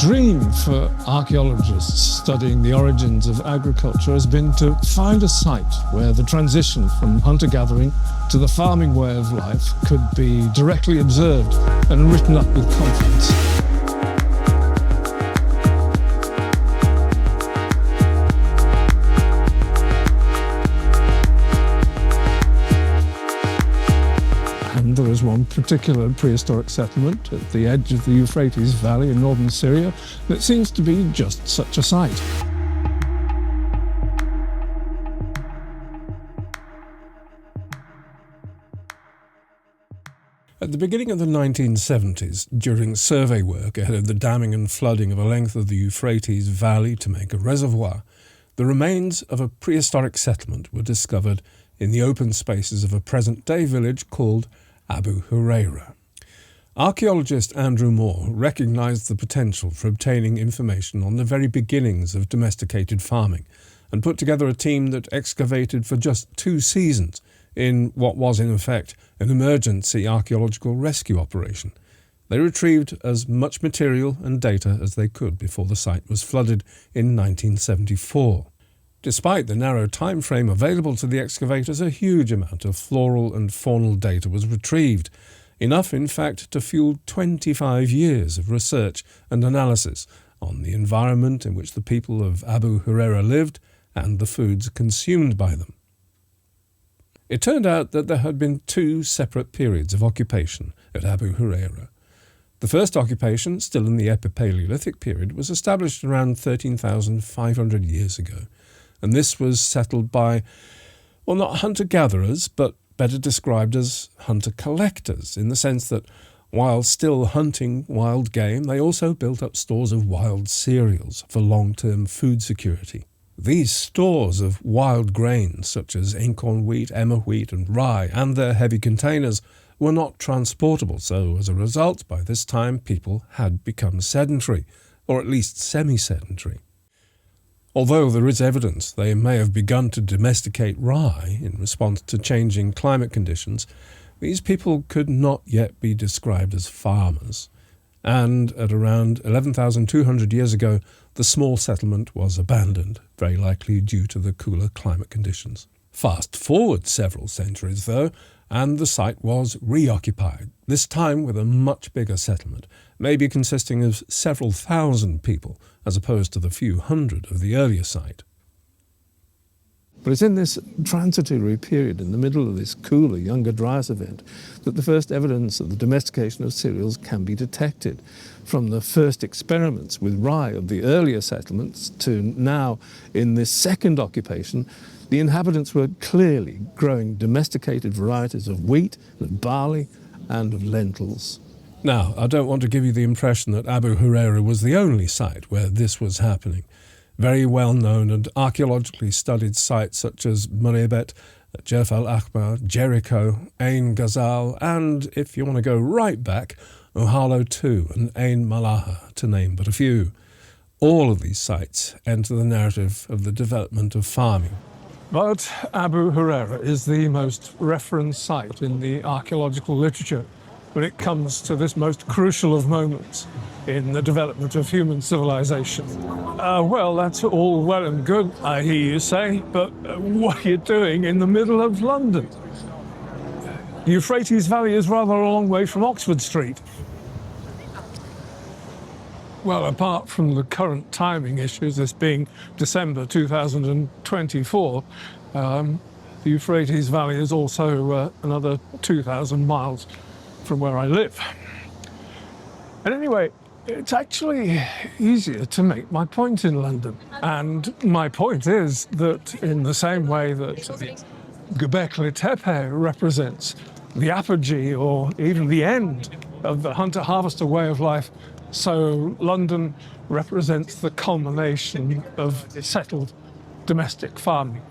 dream for archaeologists studying the origins of agriculture has been to find a site where the transition from hunter-gathering to the farming way of life could be directly observed and written up with confidence. And there is one particular prehistoric settlement at the edge of the Euphrates Valley in northern Syria that seems to be just such a site. At the beginning of the 1970s, during survey work ahead of the damming and flooding of a length of the Euphrates Valley to make a reservoir, the remains of a prehistoric settlement were discovered in the open spaces of a present-day village called Abu Hureyra. Archaeologist Andrew Moore recognised the potential for obtaining information on the very beginnings of domesticated farming and put together a team that excavated for just 2 seasons in what was in effect an emergency archaeological rescue operation. They retrieved as much material and data as they could before the site was flooded in 1974. Despite the narrow time frame available to the excavators, a huge amount of floral and faunal data was retrieved, enough in fact to fuel 25 years of research and analysis on the environment in which the people of Abu Hureyra lived and the foods consumed by them. It turned out that there had been 2 separate periods of occupation at Abu Hureyra. The first occupation, still in the Epipaleolithic period, was established around 13,500 years ago. And this was settled by, well, not hunter-gatherers, but better described as hunter-collectors, in the sense that while still hunting wild game, they also built up stores of wild cereals for long-term food security. These stores of wild grains, such as incorn wheat, emmer wheat and rye, and their heavy containers, were not transportable, so as a result, by this time, people had become sedentary, or at least semi-sedentary. Although there is evidence they may have begun to domesticate rye in response to changing climate conditions, these people could not yet be described as farmers. And at around 11,200 years ago, the small settlement was abandoned, very likely due to the cooler climate conditions. Fast forward several centuries, though, and the site was reoccupied, this time with a much bigger settlement, maybe consisting of several thousand people, as opposed to the few hundred of the earlier site. But it's in this transitory period, in the middle of this cooler, younger Dryas event, that the first evidence of the domestication of cereals can be detected. From the first experiments with rye of the earlier settlements to now, in this second occupation, the inhabitants were clearly growing domesticated varieties of wheat, of barley, and of lentils. Now, I don't want to give you the impression that Abu Hureyra was the only site where this was happening. Very well-known and archaeologically studied sites such as Murebet, Jerf al-Akbar, Jericho, Ain Ghazal, and, if you want to go right back, Ohalo II and Ain Malaha, to name but a few. All of these sites enter the narrative of the development of farming. But Abu Hureyra is the most referenced site in the archaeological literature when it comes to this most crucial of moments in the development of human civilization. Well, that's all well and good, I hear you say, but what are you doing in the middle of London? The Euphrates Valley is rather a long way from Oxford Street. Well, apart from the current timing issues, this being December 2024, the Euphrates Valley is also another 2,000 miles from where I live. And anyway, it's actually easier to make my point in London. And my point is that in the same way that Göbekli Tepe represents the apogee or even the end of the hunter-harvester way of life, so London represents the culmination of settled domestic farming.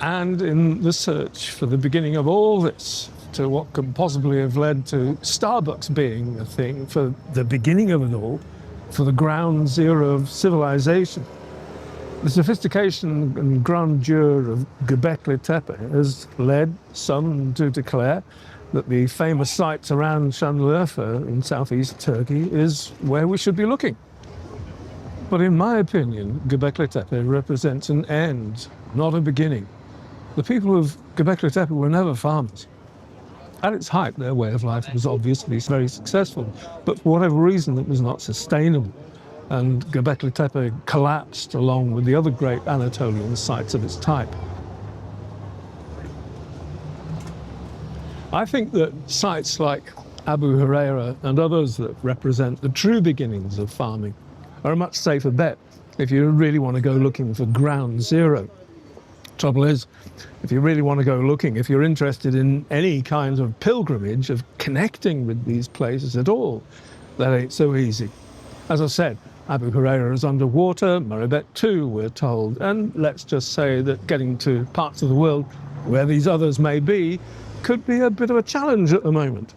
And in the search for the beginning of all this, to what could possibly have led to Starbucks being a thing, for the beginning of it all, for the ground zero of civilization, the sophistication and grandeur of Göbekli Tepe has led some to declare that the famous sites around Şanlıurfa in southeast Turkey is where we should be looking. But in my opinion, Göbekli Tepe represents an end, not a beginning. The people of Göbekli Tepe were never farmers. At its height, their way of life was obviously very successful, but for whatever reason, it was not sustainable. And Göbekli Tepe collapsed along with the other great Anatolian sites of its type. I think that sites like Abu Hureyra and others that represent the true beginnings of farming are a much safer bet if you really want to go looking for ground zero. Trouble is, if you really want to go looking, if you're interested in any kind of pilgrimage, of connecting with these places at all, that ain't so easy. As I said, Abu Hureyra is underwater, Murabet too, we're told, and let's just say that getting to parts of the world where these others may be could be a bit of a challenge at the moment.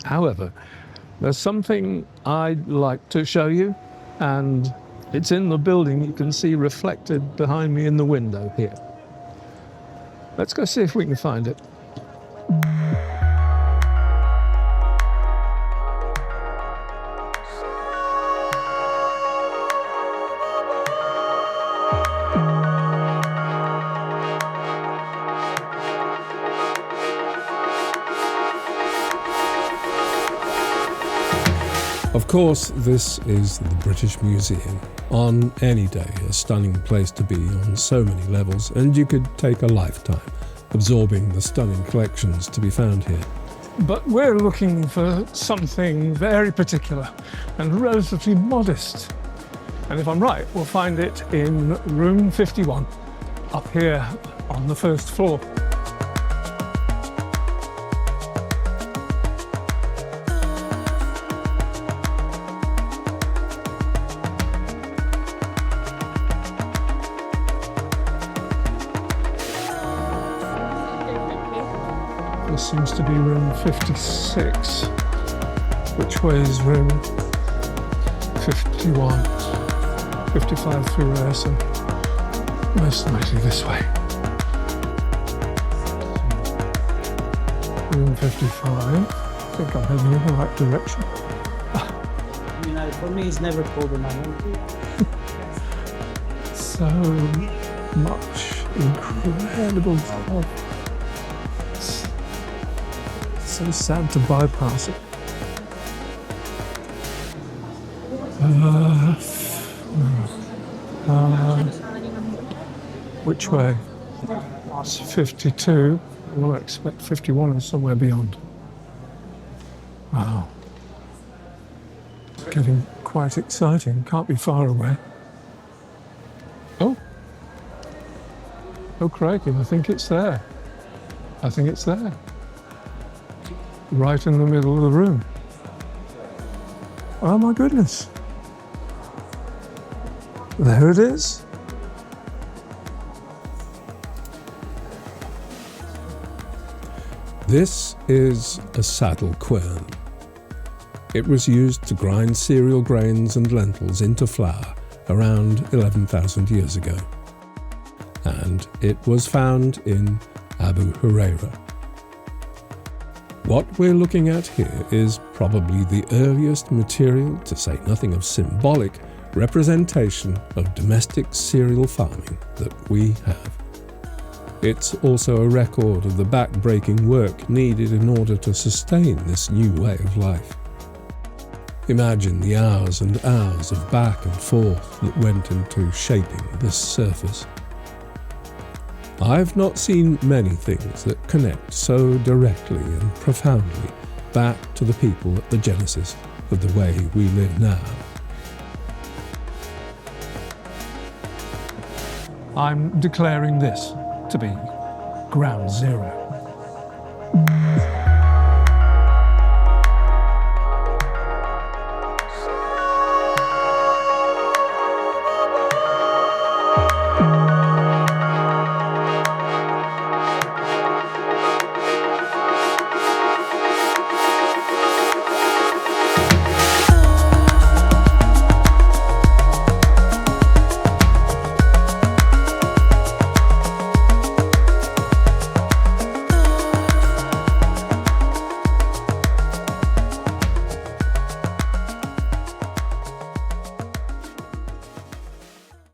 However, there's something I'd like to show you, and it's in the building you can see reflected behind me in the window here. Let's go see if we can find it. Of course, this is the British Museum. On any day, a stunning place to be on so many levels, and you could take a lifetime absorbing the stunning collections to be found here. But we're looking for something very particular and relatively modest. And if I'm right, we'll find it in room 51, up here on the first floor. This seems to be room 56. Which way is room 51? 55 through there, so most likely this way. Room 55. I think I'm heading in the right direction. For me, it's never cold enough. So much incredible stuff. So sad to bypass it. Which way? It's 52. We'll expect 51 or somewhere beyond. Wow. It's getting quite exciting. Can't be far away. Oh. Oh, crikey, I think it's there. I think it's there. Right in the middle of the room. Oh my goodness. There it is. This is a saddle quern. It was used to grind cereal grains and lentils into flour around 11,000 years ago. And it was found in Abu Hureyra. What we're looking at here is probably the earliest material, to say nothing of symbolic, representation of domestic cereal farming that we have. It's also a record of the back-breaking work needed in order to sustain this new way of life. Imagine the hours and hours of back and forth that went into shaping this surface. I've not seen many things that connect so directly and profoundly back to the people at the genesis of the way we live now. I'm declaring this to be ground zero.